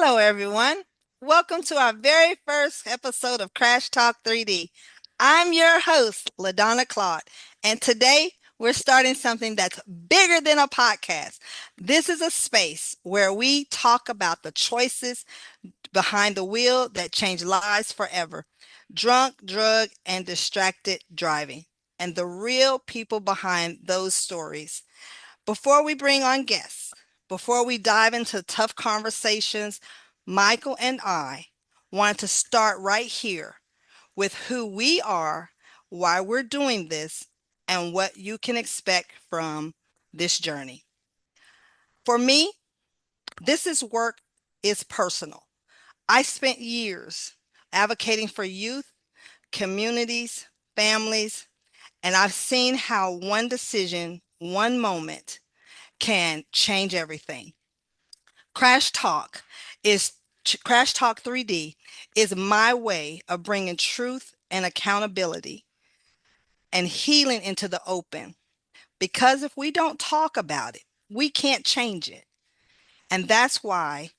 Hello, everyone. Welcome to our very first episode of Crash Talk 3D. I'm your host, Donna Claude, and today we're starting something that's bigger than a podcast. This is a space where we talk about the choices behind the wheel that change lives forever: drunk, drug, and distracted driving, and the real people behind those stories. Before we bring on guests, before we dive into tough conversations, Michael and I wanted to start right here with who we are, why we're doing this, and what you can expect from this journey. For me, this is work is personal. I spent years advocating for youth, communities, families, and I've seen how one decision, one moment can change everything. Crash Talk is Crash Talk 3D is my way of bringing truth and accountability and healing into the open. Because if we don't talk about it, we can't change it. And that's why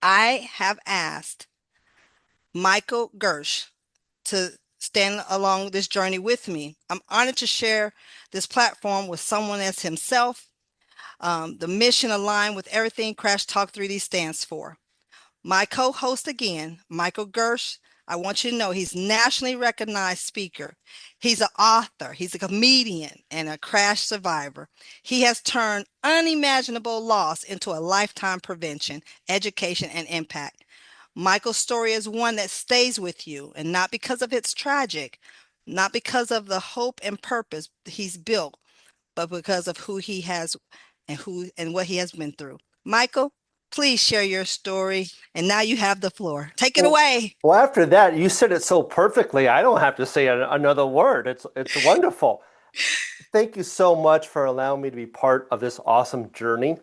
I have asked Michael Gershe to stand along this journey with me. I'm honored to share this platform with someone as himself. The mission aligned with everything Crash Talk 3D stands for. My co-host again, Michael Gershe. I want you to know he's nationally recognized speaker. He's an author, he's a comedian, and a crash survivor. He has turned unimaginable loss into a lifetime prevention, education, and impact. Michael's story is one that stays with you, and not because of its tragic, not because of the hope and purpose he's built, but because of who he has and what he has been through. Michael, please share your story. And now you have the floor. Take it Well, away. well, after that, you said it so perfectly. I don't have to say another word. It's wonderful. Thank you so much for allowing me to be part of this awesome journey.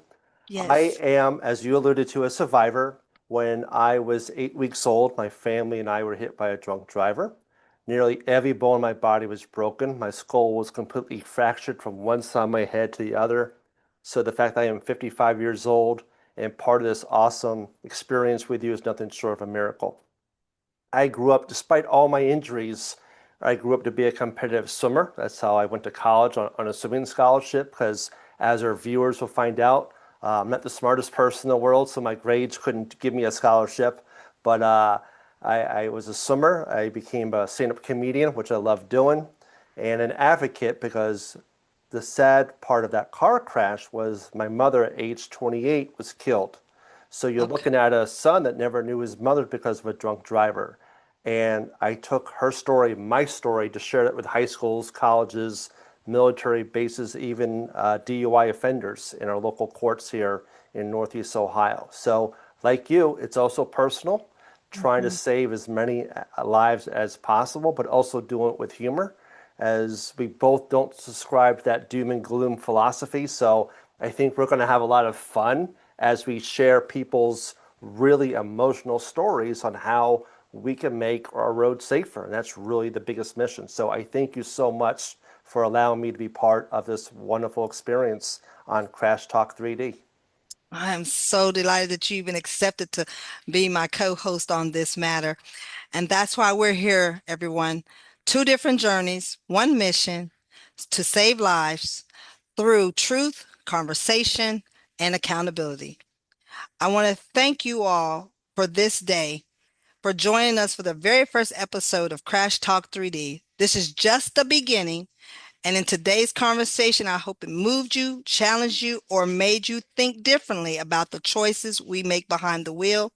I Yes. am, as you alluded to, a survivor. When I was 8 weeks old, my family and I were hit by a drunk driver. Nearly every bone in my body was broken. My skull was completely fractured from one side of my head to the other. So the fact that I am 55 years old and part of this awesome experience with you is nothing short of a miracle. I grew up, despite all my injuries, I grew up to be a competitive swimmer. That's how I went to college on a swimming scholarship, because as our viewers will find out, I'm not the smartest person in the world, so my grades couldn't give me a scholarship. But I was a swimmer. I became a stand-up comedian, which I love doing, and an advocate, because the sad part of that car crash was my mother at age 28 was killed. So you're Okay. looking at a son that never knew his mother because of a drunk driver. And I took her story, my story, to share it with high schools, colleges, military bases, even DUI offenders in our local courts here in Northeast Ohio. So, like you, it's also personal, trying to Mhm. save as many lives as possible, but also doing it with humor, as we both don't subscribe to that doom and gloom philosophy. So, I think we're going to have a lot of fun as we share people's really emotional stories on how we can make our road safer. And that's really the biggest mission. So I thank you so much for allowing me to be part of this wonderful experience on Crash Talk 3D. I am so delighted that you even accepted to be my co-host on this matter. And that's why we're here, everyone. Two different journeys, one mission: to save lives through truth, conversation, and accountability. I want to thank you all for this day, for joining us for the very first episode of Crash Talk 3D. This is just the beginning. And in today's conversation, I hope it moved you, challenged you, or made you think differently about the choices we make behind the wheel,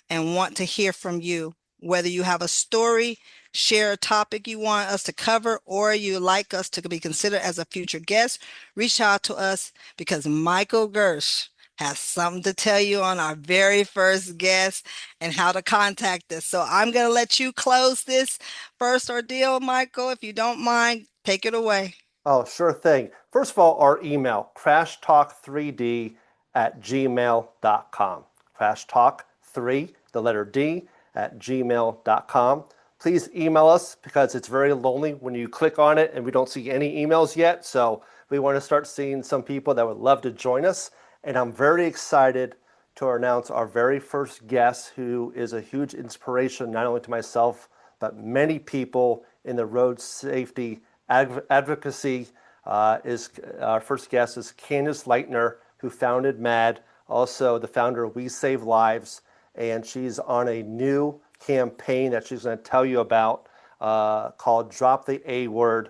and want to hear from you. Whether you have a story, share a topic you want us to cover, or you like us to be considered as a future guest, reach out to us, because Michael Gershe has something to tell you on our very first guest and how to contact us. So I'm going to let you close this first ordeal, Michael, if you don't mind. Take it away. Oh, sure thing. First of all, our email, crashtalk3d at gmail.com. Crashtalk3, the letter D, at gmail.com. Please email us, because it's very lonely when you click on it and we don't see any emails yet. So we want to start seeing some people that would love to join us. And I'm very excited to announce our very first guest, who is a huge inspiration not only to myself, but many people in the road safety advocacy. Is Our first guest is Candace Leitner, who founded MAD, also the founder of We Save Lives, and she's on a new campaign that she's going to tell you about called Drop the A Word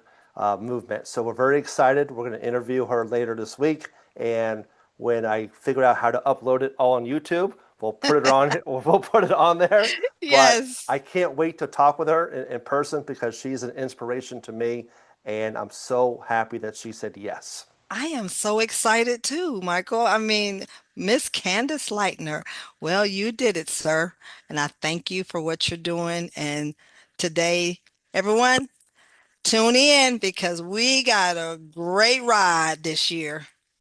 movement. So we're very excited. We're going to interview her later this week, and when I figure out how to upload it all on YouTube, we'll put it on. We'll put it on there. But Yes. I can't wait to talk with her in person because she's an inspiration to me, and I'm so happy that she said yes. I am so excited too, Michael. I mean, Miss Candace Lightner. Well, you did it, sir. And I thank you for what you're doing. And today, everyone, tune in because we got a great ride this year.